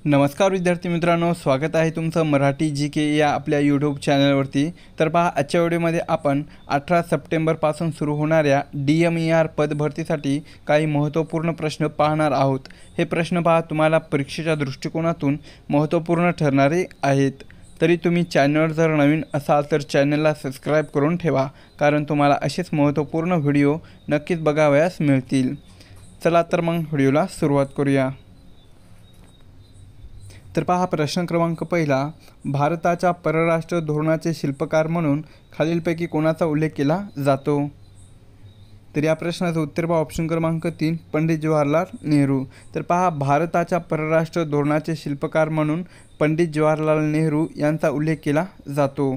नमस्कार विद्यार्थी मित्रांनो, स्वागत आहे तुमचं मराठी जी के या आपल्या यूट्यूब चॅनलवरती। तर पहा, आजच्या व्हिडिओमध्ये आपण 18 सप्टेंबरपासून सुरू होणाऱ्या DMER पदभरतीसाठी काही महत्त्वपूर्ण प्रश्न पाहणार आहोत। हे प्रश्न पहा, तुम्हाला परीक्षेच्या दृष्टिकोनातून महत्त्वपूर्ण ठरणारे आहेत। तरी तुम्ही चॅनलवर जर नवीन असाल तर चॅनलला सबस्क्राईब करून ठेवा, कारण तुम्हाला असेच महत्त्वपूर्ण व्हिडिओ नक्कीच बघावयास मिळतील। चला तर मग व्हिडिओला सुरुवात करूया। तर पहा, प्रश्न क्रमांक पहिला, भारताच्या परराष्ट्र धोरणाचे शिल्पकार म्हणून खालीलपैकी कोणाचा उल्लेख केला जातो? तर या प्रश्नाचं उत्तर पहा, ऑप्शन क्रमांक 3 पंडित जवाहरलाल नेहरू। तर पहा, भारताच्या परराष्ट्र धोरणाचे शिल्पकार म्हणून पंडित जवाहरलाल नेहरू यांचा उल्लेख केला जातो।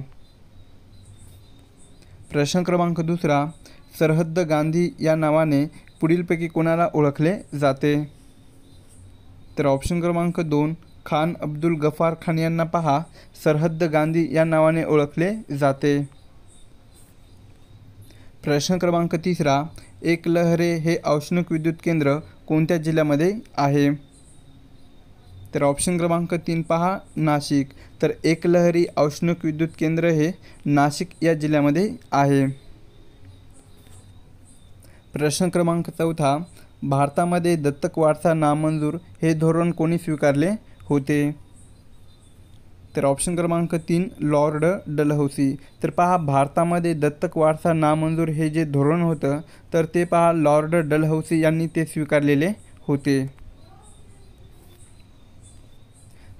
प्रश्न क्रमांक दुसरा, सरहद्द गांधी या नावाने पुढीलपैकी कोणाला ओळखले जाते? तर ऑप्शन क्रमांक 2 खान अब्दुल गफार खान यांना पहा सरहद्द गांधी या नावाने ओळखले जाते। प्रश्न क्रमांक तिसरा, एकलहरे हे औष्णिक विद्युत केंद्र कोणत्या जिल्ह्यामध्ये आहे? तर ऑप्शन क्रमांक 3 पहा नाशिक। तर एकलहरी औष्णिक विद्युत केंद्र हे नाशिक या जिल्ह्यामध्ये आहे। प्रश्न क्रमांक चौथा, भारतामध्ये दत्तक वारसा नामंजूर हे धोरण कोणी स्वीकारले होते? तर ऑप्शन क्रमांक 3 लॉर्ड डलहौसी। तर पहा, भारतामध्ये दत्तक वारसा नामंजूर हे जे धोरण होतं तर ते पहा लॉर्ड डलहौसी यांनी ते स्वीकारलेले होते।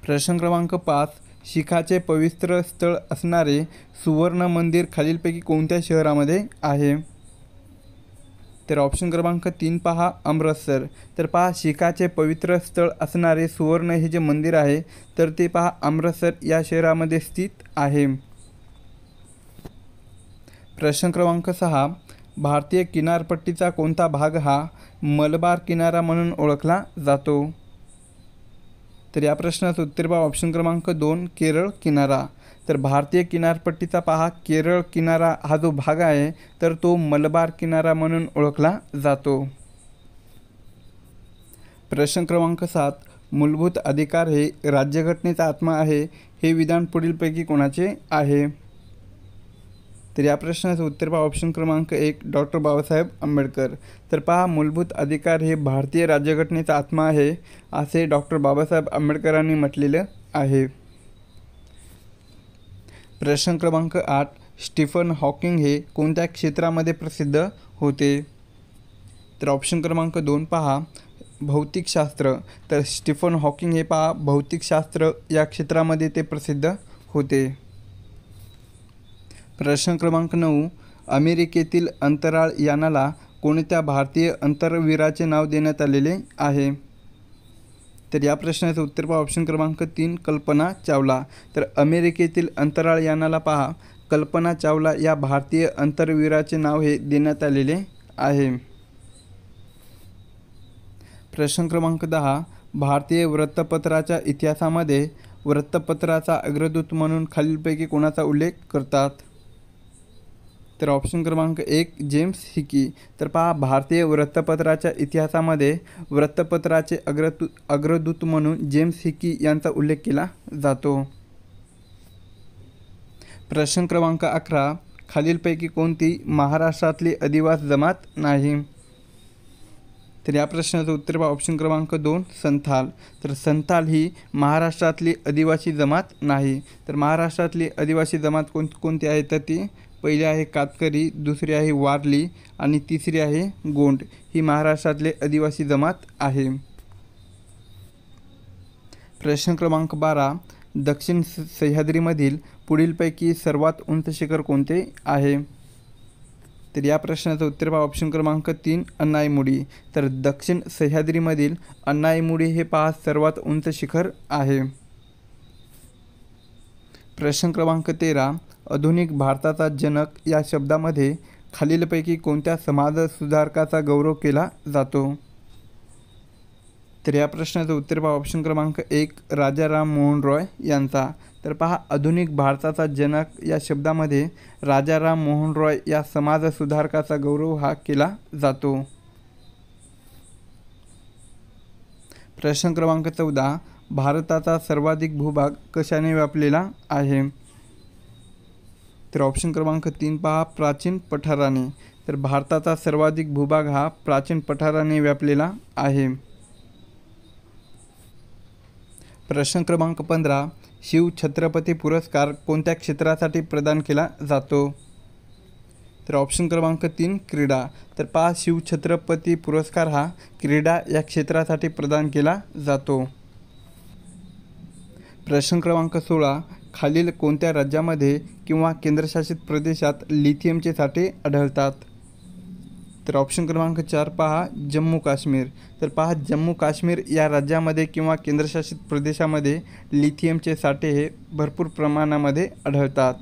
प्रश्न क्रमांक 5, शीखाचे पवित्र स्थळ असणारे सुवर्ण मंदिर खालीलपैकी कोणत्या शहरामध्ये आहे? तर ऑप्शन क्रमांक 3 पहा अमृतसर। तर पहा, शीखाचे पवित्र स्थळ असणारे सुवर्ण हे जे मंदिर आहे तर ते पहा अमृतसर या शहरामध्ये स्थित आहे। प्रश्न क्रमांक 6, भारतीय किनारपट्टीचा कोणता भाग हा मलबार किनारा म्हणून ओळखला जातो? तर या प्रश्नाचं उत्तर पहा, ऑप्शन क्रमांक 2 केरळ किनारा। तर भारतीय किनारपट्टीचा पहा केरळ किनारा हा जो भाग आहे तर तो मलबार किनारा म्हणून ओळखला जातो। प्रश्न क्रमांक 7, मूलभूत अधिकार हे राज्यघटनेचा आत्मा आहे हे विधान पुढीलपैकी कोणाचे आहे? तर या प्रश्नाचं उत्तर पहा, ऑप्शन क्रमांक 1 डॉक्टर बाबासाहेब आंबेडकर। तर पहा, मूलभूत अधिकार हे भारतीय राज्यघटनेचा आत्मा आहे असे डॉक्टर बाबासाहेब आंबेडकरांनी म्हटलेलं आहे। प्रश्न क्रमांक 8, स्टीफन हॉकिंग हे कोणत्या क्षेत्रामध्ये प्रसिद्ध होते? तर ऑप्शन क्रमांक 2 पहा भौतिकशास्त्र। तर स्टीफन हॉकिंग हे पहा भौतिकशास्त्र या क्षेत्रामध्ये ते प्रसिद्ध होते। प्रश्न क्रमांक 9, अमेरिकेतील अंतराळ यानाला कोणत्या भारतीय अंतराळवीराचे नाव देण्यात आलेले आहे? तर या प्रश्नाचं उत्तर पहा, ऑप्शन क्रमांक 3 कल्पना चावला। तर अमेरिकेतील अंतराळ यानाला पहा कल्पना चावला या भारतीय अंतराळवीराचे नाव हे देण्यात आलेले आहे। प्रश्न क्रमांक 10, भारतीय वृत्तपत्राच्या इतिहासामध्ये वृत्तपत्राचा अग्रदूत म्हणून खालीलपैकी कोणाचा उल्लेख करतात? तर ऑप्शन क्रमांक 1 जेम्स हिकी। तर पहा, भारतीय वृत्तपत्राच्या इतिहासामध्ये वृत्तपत्राचे अग्रदूत म्हणून जेम्स हिकी यांचा उल्लेख केला जातो। प्रश्न क्रमांक 11, खालीलपैकी कोणती महाराष्ट्रातली आदिवासी जमात नाही? तर या प्रश्नाचं उत्तर पहा, ऑप्शन क्रमांक 2 संथाल। तर संथाल ही महाराष्ट्रातली आदिवासी जमात नाही। तर महाराष्ट्रातली आदिवासी जमात कोणती आहे तर ती पहिली आहे कातकरी, दुसरी आहे वारली आणि तिसरी आहे गोंड। ही महाराष्ट्रातले आदिवासी जमात आहे। प्रश्न क्रमांक 12, दक्षिण सह्याद्रीमधील पुढीलपैकी सर्वात उंच शिखर कोणते आहे? तर या प्रश्नाचं उत्तर पहा, ऑप्शन क्रमांक 3 अण्णाईमुडी। तर दक्षिण सह्याद्रीमधील अण्णाईमुडी हे पहा सर्वात उंच शिखर आहे। प्रश्न क्रमांक 13, आधुनिक भारताचा जनक या शब्दामध्ये खालीलपैकी कोणत्या समाजसुधारकाचा गौरव केला जातो? तर या प्रश्नाचं उत्तर पहा, ऑप्शन क्रमांक 1 राजा राम मोहन रॉय यांचा। तर पहा, आधुनिक भारताचा जनक या शब्दामध्ये राजा राम मोहन रॉय या समाजसुधारकाचा गौरव हा केला जातो। प्रश्न क्रमांक 14, भारताचा सर्वाधिक भूभाग कशाने व्यापलेला आहे? तर ऑप्शन क्रमांक 3 पहा, प्राचीन पठाराने. तर भारताचा सर्वाधिक भूभाग हा प्राचीन पठाराने व्यापलेला आहे. प्रश्न क्रमांक 15, शिव छत्रपती पुरस्कार कोणत्या क्षेत्रासाठी प्रदान केला जातो? तर ऑप्शन क्रमांक 3 क्रीडा. तर पहा, शिव छत्रपती पुरस्कार हा क्रीडा या क्षेत्रासाठी प्रदान केला जातो. प्रश्न क्रमांक 16, खालील कोणत्या राज्यामध्ये किंवा केंद्रशासित प्रदेशात लिथियमचे साठे आढळतात? तर ऑप्शन क्रमांक 4 पहा, जम्मू काश्मीर. तर पहा, जम्मू काश्मीर या राज्यामध्ये किंवा केंद्रशासित प्रदेशामध्ये लिथियमचे साठे हे भरपूर प्रमाणामध्ये आढळतात.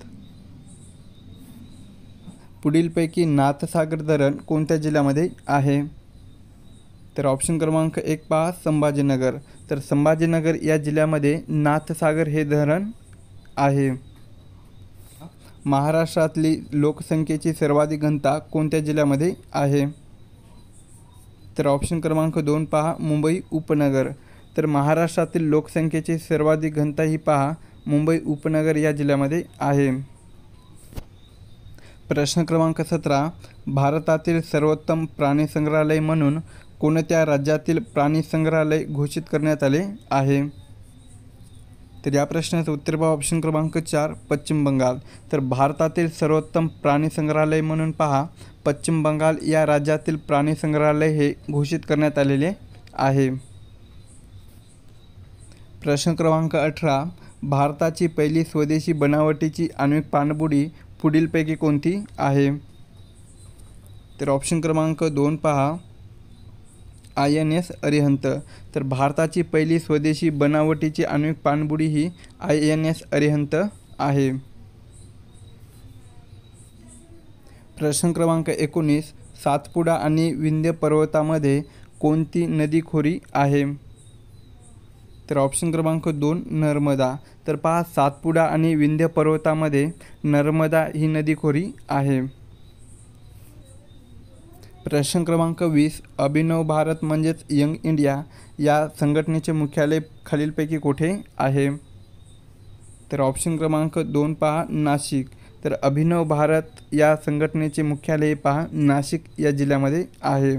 पुढीलपैकी नाथसागर धरण कोणत्या जिल्ह्यामध्ये आहे? तर ऑप्शन क्रमांक 1 पहा, संभाजीनगर. तर संभाजीनगर या जिल्ह्यामध्ये नाथसागर हे धरण आहे. महाराष्ट्रातली लोकसंख्येची सर्वाधिक घनता कोणत्या जिल्ह्यामध्ये आहे? तर ऑप्शन क्रमांक 2 पहा, मुंबई उपनगर. तर महाराष्ट्रातील लोकसंख्येची सर्वाधिक घनता ही पहा मुंबई उपनगर या जिल्ह्यामध्ये आहे. प्रश्न क्रमांक 17, भारतातील सर्वोत्तम प्राणी संग्रहालय म्हणून कोणत्या राज्यातील प्राणी संग्रहालय घोषित करण्यात आले आहे? तर या प्रश्नाचं उत्तर पहा ऑप्शन क्रमांक 4 पश्चिम बंगाल. तर भारतातील सर्वोत्तम प्राणी संग्रहालय म्हणून पहा पश्चिम बंगाल या राज्यातील प्राणी संग्रहालय हे घोषित करण्यात आलेले आहे. प्रश्न क्रमांक 18, भारताची पहिली स्वदेशी बनावटीची आण्विक पाणबुडी पुढीलपैकी कोणती आहे? तर ऑप्शन क्रमांक 2 पहा, INS अरिहंत. तर भारताची पहिली स्वदेशी बनावटीची आण्विक पाणबुडी ही INS अरिहंत आहे. प्रश्न क्रमांक 19, सातपुडा आणि विंध्य पर्वतामध्ये कोणती नदी खोरी आहे? तर ऑप्शन क्रमांक 2 नर्मदा. तर पहा, सातपुडा आणि विंध्य पर्वतामध्ये नर्मदा ही नदी खोरी आहे. प्रश्न क्रमांक 20, अभिनव भारत म्हणजेच यंग इंडिया या संघटनेचे मुख्यालय खालीलपैकी कोठे आहे? तर ऑप्शन क्रमांक 2 पहा, नाशिक. तर अभिनव भारत या संघटनेचे मुख्यालय पहा नाशिक या जिल्ह्यामध्ये आहे.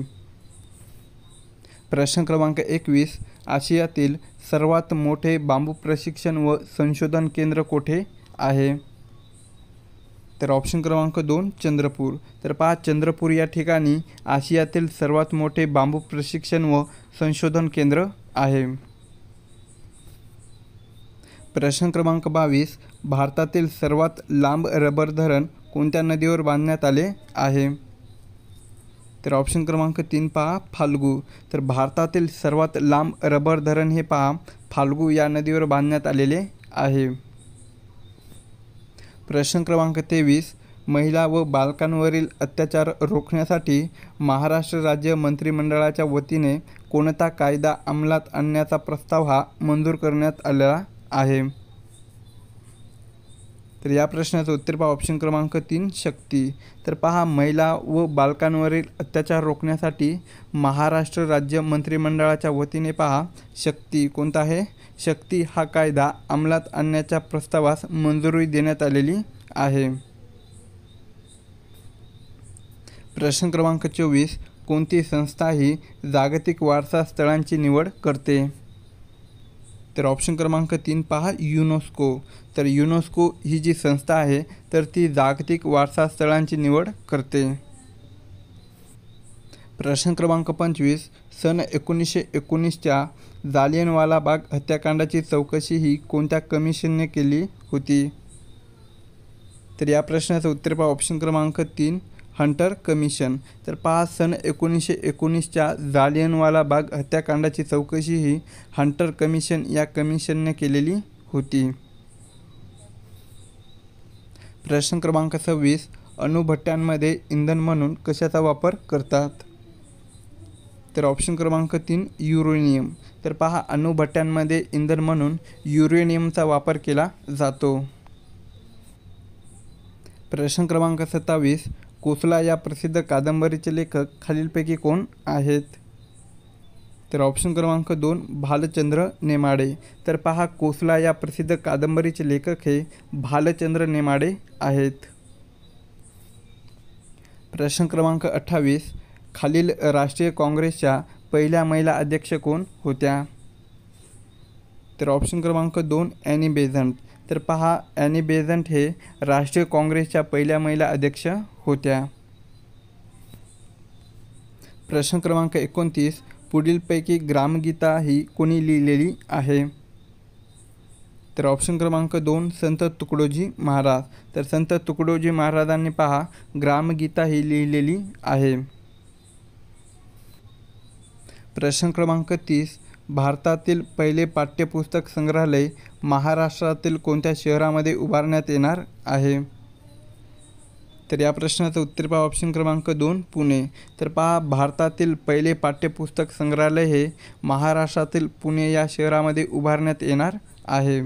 प्रश्न क्रमांक 21, आशियातील सर्वात मोठे बांबू प्रशिक्षण व संशोधन केंद्र कोठे आहे? तर ऑप्शन क्रमांक 2 चंद्रपूर. तर पहा, चंद्रपूर या ठिकाणी आशियातील सर्वात मोठे बांबू प्रशिक्षण व संशोधन केंद्र आहे. प्रश्न क्रमांक 22, भारतातील सर्वात लांब रबर धरण कोणत्या नदीवर बांधण्यात आले आहे? तर ऑप्शन क्रमांक 3 पहा, फाल्गू. तर भारतातील सर्वात लांब रबर धरण हे पहा फाल्गू या नदीवर बांधण्यात आलेले आहे. प्रश्न क्रमांक 23, महिला व बालकांवरील अत्याचार रोखण्यासाठी महाराष्ट्र राज्य मंत्रिमंडळाच्या वतीने कोणता कायदा अंमलात आणण्याचा प्रस्ताव हा मंजूर करण्यात आलेला आहे? तर या प्रश्नाचं उत्तर पहा ऑप्शन क्रमांक 3 शक्ती. तर पहा, महिला व बालकांवरील अत्याचार रोखण्यासाठी महाराष्ट्र राज्य मंत्रिमंडळाच्या वतीने पहा शक्ती कोणता आहे? शक्ती हा कायदा अंमलात आणण्याच्या प्रस्तावास मंजुरी देण्यात आलेली आहे. प्रश्न क्रमांक 24, कोणती संस्था ही जागतिक वारसा स्थळांची निवड करते? तर ऑप्शन क्रमांक 3 पहा, युनेस्को. तर युनेस्को ही जी संस्था आहे तर ती जागतिक वारसा स्थळांची निवड करते. प्रश्न क्रमांक 25, सन 1919च्या जालियनवाला बाग हत्याकांडाची चौकशी ही कोणत्या कमिशनने केली होती? तर या प्रश्नाचं उत्तर पहा ऑप्शन क्रमांक 3 हंटर कमिशन. तर पहा, सन 1919च्या जालियनवाला बाग हत्याकांडाची चौकशी ही हंटर कमिशन या कमिशनने केलेली होती. प्रश्न क्रमांक 26, अणुभट्ट्यांमध्ये इंधन म्हणून कशाचा वापर करतात? तर ऑप्शन क्रमांक 3 युरेनियम. तर पहा, अणुभट्ट्यांमध्ये इंधन म्हणून युरेनियमचा वापर केला जातो. प्रश्न क्रमांक 27, कोसला या प्रसिद्ध कादंबरीचे लेखक खालीलपैकी कोण आहेत? तर ऑप्शन क्रमांक 2 भालचंद्र नेमाडे. तर पहा कोसला या प्रसिद्ध कादंबरीचे लेखक हे भालचंद्र नेमाडे आहेत. प्रश्न क्रमांक 28 खालील राष्ट्रीय काँग्रेसच्या पहिल्या महिला अध्यक्ष कोण होत्या? तर ऑप्शन क्रमांक 2 ॲनी बेझंट. तर पहा ॲनी बेझंट हे राष्ट्रीय काँग्रेसच्या पहिल्या महिला अध्यक्ष होत्या. प्रश्न क्रमांक 29 पुढीलपैकी ग्रामगीता ही कोणी लिहिलेली आहे? तर ऑप्शन क्रमांक 2 संत तुकडोजी महाराज. तर संत तुकडोजी महाराजांनी पहा ग्रामगीता ही लिहिलेली आहे. प्रश्न क्रमांक 30 भारतातील पहिले पाठ्यपुस्तक संग्रहालय महाराष्ट्रातील कोणत्या शहरामध्ये उभारण्यात येणार आहे? तर या प्रश्नाचं उत्तर पहा ऑप्शन क्रमांक 2 पुणे. तर पहा भारतातील पहिले पाठ्यपुस्तक संग्रहालय हे महाराष्ट्रातील पुणे या शहरामध्ये उभारण्यात येणार आहे.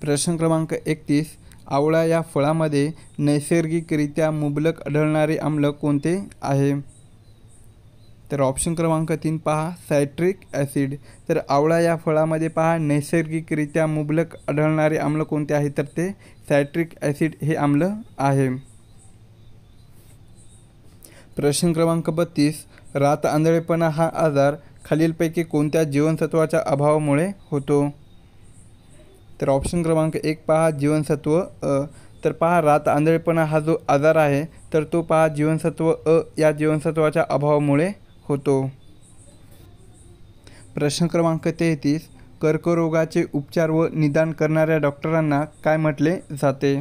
प्रश्न क्रमांक 31 आवळा या फळामध्ये नैसर्गिकरित्या मुबलक आढळणारे आम्ल कोणते आहे? तर ऑप्शन क्रमांक 3 पहा सायट्रिक ॲसिड. तर आवळा या फळामध्ये पहा नैसर्गिकरित्या मुबलक आढळणारे आम्ल कोणते आहे? तर ते सायट्रिक ॲसिड हे आम्ल आहे. प्रश्न क्रमांक 32 रात आंधळेपणा हा आजार खालीलपैकी कोणत्या जीवनसत्वाच्या अभावामुळे होतो? तर ऑप्शन क्रमांक 1 पहा जीवनसत्व अ. तर पहा रात आंधळेपणा हा जो आजार आहे तर तो पहा जीवनसत्व अ या जीवनसत्वाच्या अभावामुळे होतो. प्रश्न क्रमांक 33 कर्करोगाचे उपचार व निदान करणाऱ्या डॉक्टरांना काय म्हटले जाते?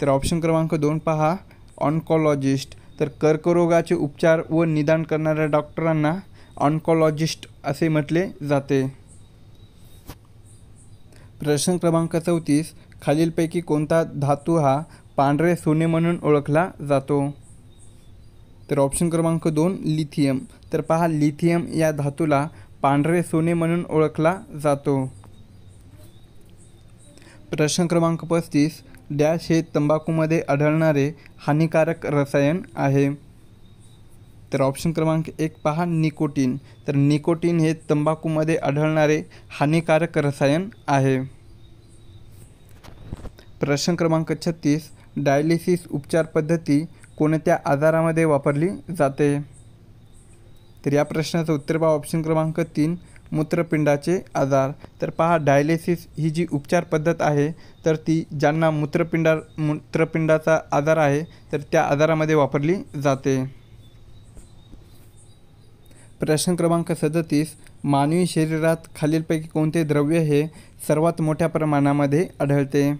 तर ऑप्शन क्रमांक 2 पहा ऑन्कॉलॉजिस्ट. तर कर्करोगाचे उपचार व निदान करणाऱ्या डॉक्टरांना ऑन्कॉलॉजिस्ट असे म्हटले जाते. प्रश्न क्रमांक 34 खालीलपैकी कोणता धातू हा पांढरे सोने म्हणून ओळखला जातो? तर ऑप्शन क्रमांक 2 लिथियम. तर पहा लिथियम या धातूला पांढरे सोने म्हणून ओळखला जातो. प्रश्न क्रमांक 35 डॅश हे तंबाखूमध्ये आढळणारे हानिकारक रसायन आहे? तर ऑप्शन क्रमांक 1 पहा निकोटीन. तर निकोटीन हे तंबाखूमध्ये आढळणारे हानिकारक रसायन आहे. प्रश्न क्रमांक 36 डायलिसिस उपचार पद्धती कोणत्या आजारामध्ये वापरली जाते? तर या प्रश्नाचं उत्तर पहा ऑप्शन क्रमांक 3 मूत्रपिंडाचे आजार. तर पहा डायलिसिस ही जी उपचार पद्धत आहे तर ती ज्यांना मूत्रपिंडाचा आजार आहे तर त्या आजारामध्ये वापरली जाते. प्रश्न क्रमांक 37 मानवी शरीरात खालीलपैकी कोणते द्रव्य हे सर्वात मोठ्या प्रमाणामध्ये आढळते?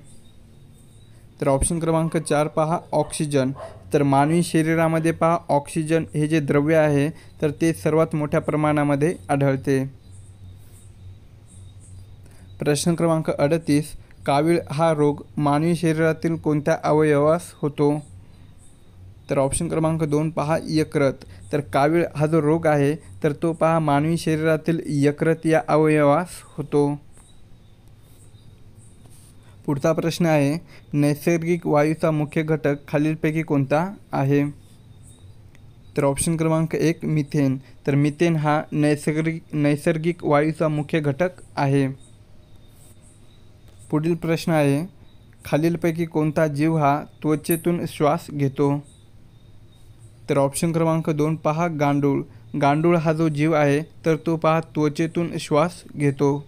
तर ऑप्शन क्रमांक 4 पहा ऑक्सिजन. तर मानवी शरीरामध्ये पहा ऑक्सिजन हे जे द्रव्य आहे तर ते सर्वात मोठ्या प्रमाणामध्ये आढळते. प्रश्न क्रमांक 38 कावीळ हा रोग मानवी शरीरातील कोणत्या अवयवास होतो? तर ऑप्शन क्रमांक 2 पहा यकृत. तर कावीळ हा जो रोग आहे तर तो पहा मानवी शरीरातील यकृत या अवयवास होतो. पुढचा प्रश्न आहे नैसर्गिक वायूचा मुख्य घटक खालीलपैकी कोणता आहे? तर ऑप्शन क्रमांक 1 मिथेन. तर मिथेन हा नैसर्गिक वायूचा मुख्य घटक आहे. पुढील प्रश्न आहे खालीलपैकी कोणता जीव हा त्वचेतून श्वास घेतो? तर ऑप्शन क्रमांक 2 पहा गांडूळ. गांडूळ हा जो जीव आहे तर तो पहा त्वचेतून श्वास घेतो.